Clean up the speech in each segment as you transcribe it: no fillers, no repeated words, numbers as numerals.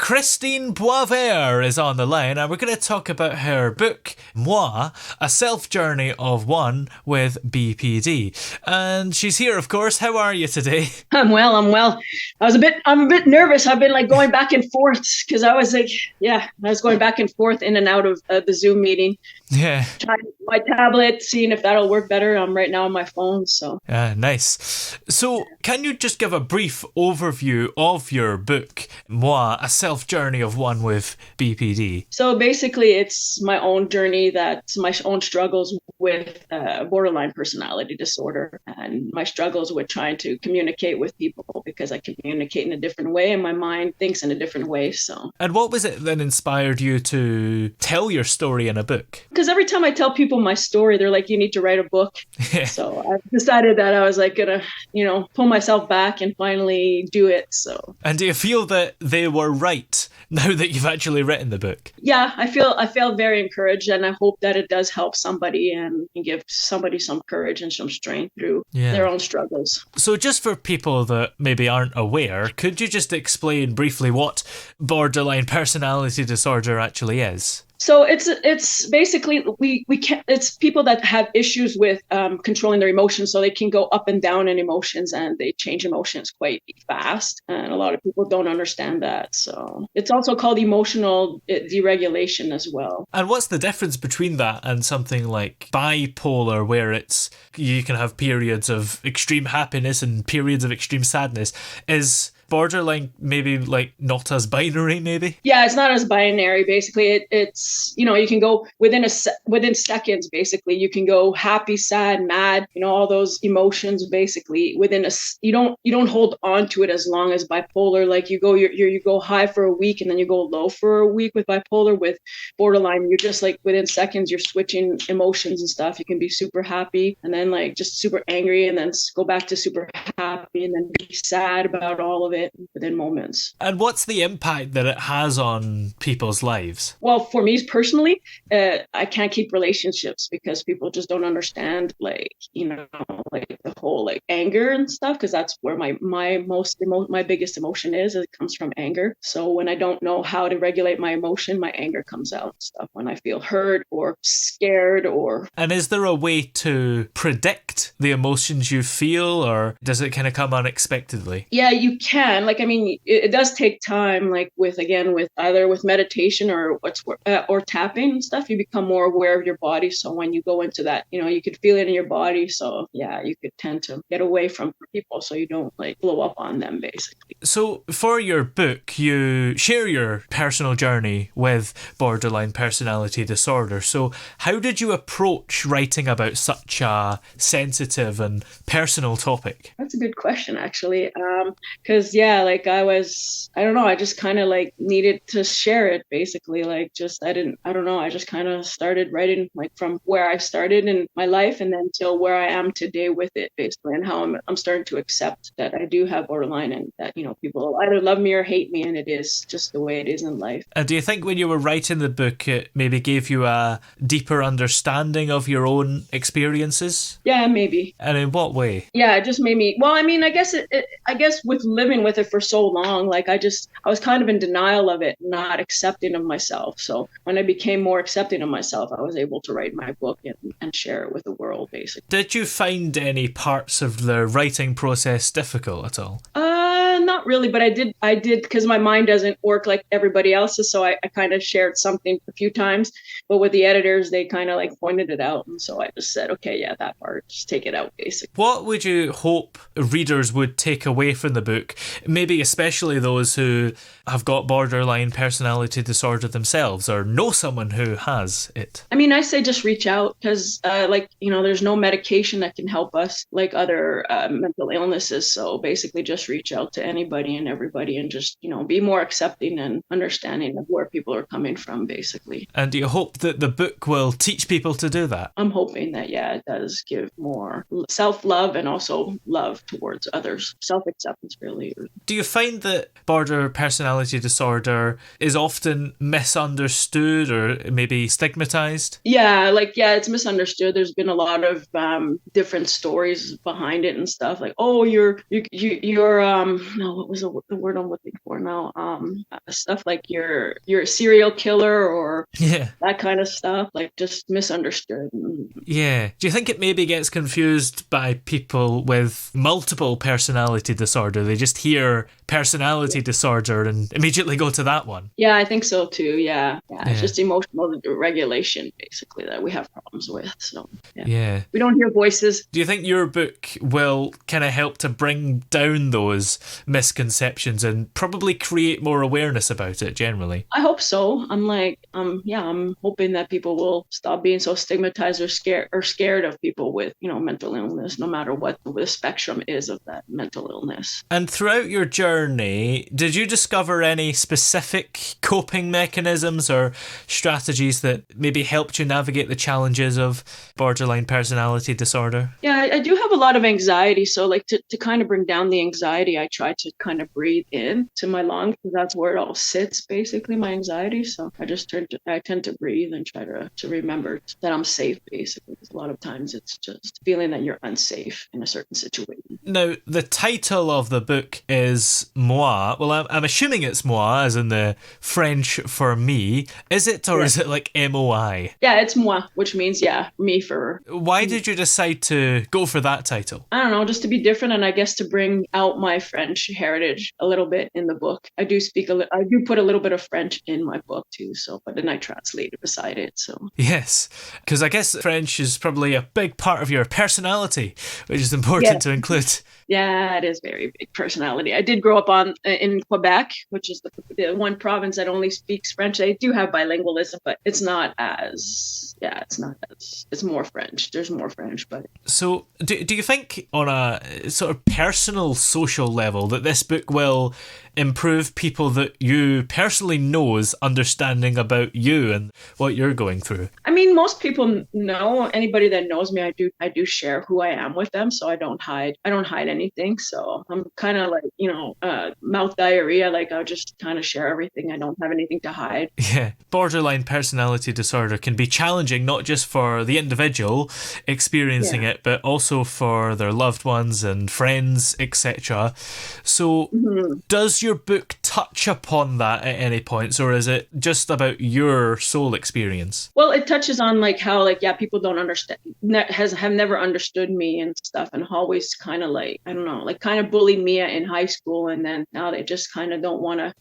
Kristine Boisvert is on the line, and we're going to talk about her book, Moi, A Self-Journey of One with BPD. And she's here, of course. How are you today? I'm well. I'm a bit nervous. I've been like going back and forth because I was going back and forth in and out of the Zoom meeting. Yeah. Trying my tablet, seeing if that'll work better. I'm right now on my phone, so. Nice. So, can you just give a brief overview of your book, Moi, A Self-Journey of One with BPD? So basically, it's my own journey, that's my own struggles with borderline personality disorder and my struggles with trying to communicate with people because I communicate in a different way and my mind thinks in a different way. So. And what was it that inspired you to tell your story in a book? Because every time I tell people my story, they're like, you need to write a book. So I decided that I was like gonna, pull myself back and finally do it. So. And do you feel that they were right now that you've actually written the book? Yeah, I feel very encouraged, and I hope that it does help somebody and give somebody some courage and some strength through their own struggles. So just for people that maybe aren't aware, could you just explain briefly what borderline personality disorder actually is? So it's basically it's people that have issues with controlling their emotions, so they can go up and down in emotions and they change emotions quite fast, and a lot of people don't understand that. So it's also called emotional deregulation as well. And what's the difference between that and something like bipolar, where you can have periods of extreme happiness and periods of extreme sadness? Is borderline maybe like not as binary, maybe? Yeah, it's not as binary. Basically, it's you can go within seconds. Basically, you can go happy, sad, mad. All those emotions. Basically, you don't hold on to it as long as bipolar. Like you go high for a week and then you go low for a week with bipolar. With borderline, you're just like within seconds you're switching emotions and stuff. You can be super happy and then like just super angry and then go back to super happy and then be sad about all of it within moments. And what's the impact that it has on people's lives? Well, for me personally, I can't keep relationships because people just don't understand, like the whole like anger and stuff, because that's where my biggest emotion is. It comes from anger. So when I don't know how to regulate my emotion, my anger comes out and stuff when I feel hurt or scared or. And is there a way to predict the emotions you feel, or does it kind of come unexpectedly? Yeah, you can. Like, I mean, it does take time, like with either with meditation or tapping and stuff, you become more aware of your body. So when you go into that, you could feel it in your body. So yeah, you could tend to get away from people so you don't like blow up on them, basically. So for your book, you share your personal journey with borderline personality disorder. So how did you approach writing about such a sensitive and personal topic? That's a good question, actually. Because like I don't know, I just kind of like needed to share it, basically. Like I just kind of started writing like from where I started in my life and then till where I am today with it, basically, and how I'm starting to accept that I do have borderline and that people either love me or hate me, and it is just the way it is in life. And do you think when you were writing the book it maybe gave you a deeper understanding of your own experiences? Yeah, maybe. And in what way? Yeah, it just made me, well, I mean, I guess with living with it for so long, like I was kind of in denial of it, not accepting of myself. So when I became more accepting of myself, I was able to write my book and share it with the world, basically. Did you find any parts of the writing process difficult at all? Not really, but I did because my mind doesn't work like everybody else's. So I kind of shared something a few times, but with the editors, they kind of like pointed it out. And so I just said, okay, yeah, that part, just take it out, basically. What would you hope readers would take away from the book? Maybe especially those who have got borderline personality disorder themselves or know someone who has it. I mean, I say just reach out because there's no medication that can help us like other mental illnesses. So basically just reach out to anybody and everybody and just, be more accepting and understanding of where people are coming from, basically. And do you hope that the book will teach people to do that? I'm hoping that, yeah, it does give more self-love and also love towards others. Self-acceptance, really. Do you find that border personality disorder is often misunderstood or maybe stigmatized? Yeah, it's misunderstood. There's been a lot of different stories behind it and stuff. Like, oh, you're was the word I'm looking for now? Stuff like you're a serial killer or Yeah. that kind of stuff, like just misunderstood. Yeah. Do you think it maybe gets confused by people with multiple personality disorder? They just hear personality disorder and immediately go to that one. Yeah, I think so too. Yeah. It's Yeah. just emotional regulation basically that we have problems with. So Yeah. we don't hear voices. Do you think your book will kind of help to bring down those misconceptions and probably create more awareness about it generally? I hope so. I'm hoping that people will stop being so stigmatized or scared of people with, mental illness, no matter what the spectrum is of that mental illness. And throughout your journey, did you discover any specific coping mechanisms or strategies that maybe helped you navigate the challenges of borderline personality disorder? Yeah, I do have a lot of anxiety. So like to kind of bring down the anxiety, I try to kind of breathe in to my lungs because that's where it all sits, basically, my anxiety. So I tend to breathe and try to remember that I'm safe, basically. Because a lot of times it's just feeling that you're unsafe in a certain situation. Now, the title of the book is Moi. Well, I'm assuming it's moi, as in the French for me. Is it, or is it like MOI? Yeah, it's moi, which means, me for... Why did you decide to go for that title? I don't know, just to be different and I guess to bring out my French heritage a little bit in the book. I do put a little bit of French in my book too, but then I translate it beside it, so. Yes, because I guess French is probably a big part of your personality, which is important to include. Yeah, it is very big personality. I did grow up in Quebec, which is the one province that only speaks French. They do have bilingualism, but it's more French. There's more French, but... So do you think on a sort of personal, social level that this book will improve people that you personally know's understanding about you and what you're going through? I mean, most people know. Anybody that knows me, I do share who I am with them, so I don't hide anything. So I'm kind of like, mouth diarrhea. Like I'll just kind of share everything. I don't have anything to hide. Yeah, borderline personality disorder can be challenging not just for the individual experiencing it, but also for their loved ones and friends, etc. So does your book touch upon that at any points, or is it just about your soul experience? Well, it touches on like how people don't understand, have never understood me and stuff, and always kind of like, I don't know, like kind of bullied me in high school, and then now they just kind of don't want to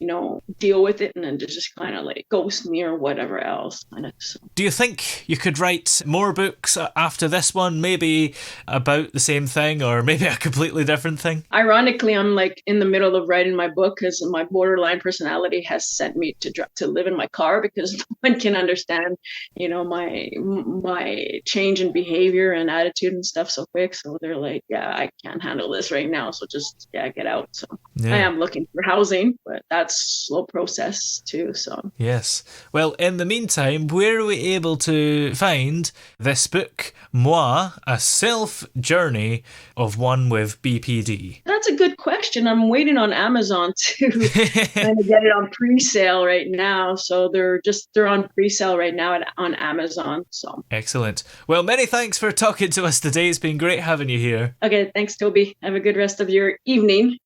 deal with it, and then just kind of like ghost me or whatever else. So. Do you think you could write more books after this one, maybe about the same thing or maybe a completely different thing? Ironically, I'm like in the middle of writing my book because my borderline personality has sent me to live in my car because no one can understand, my change in behavior and attitude and stuff so quick. So they're like, I can't handle this right now. So just, get out. So I am looking for housing, but that's a slow process too. So yes. Well, in the meantime, where are we able to find this book, Moi, a self-journey of one with BPD? That's a good question. I'm waiting on Amazon to kind of get it on pre-sale right now. So they're on pre-sale right now on Amazon. So excellent. Well, many thanks for talking to us today. It's been great having you here. Okay, thanks, Toby. Have a good rest of your evening.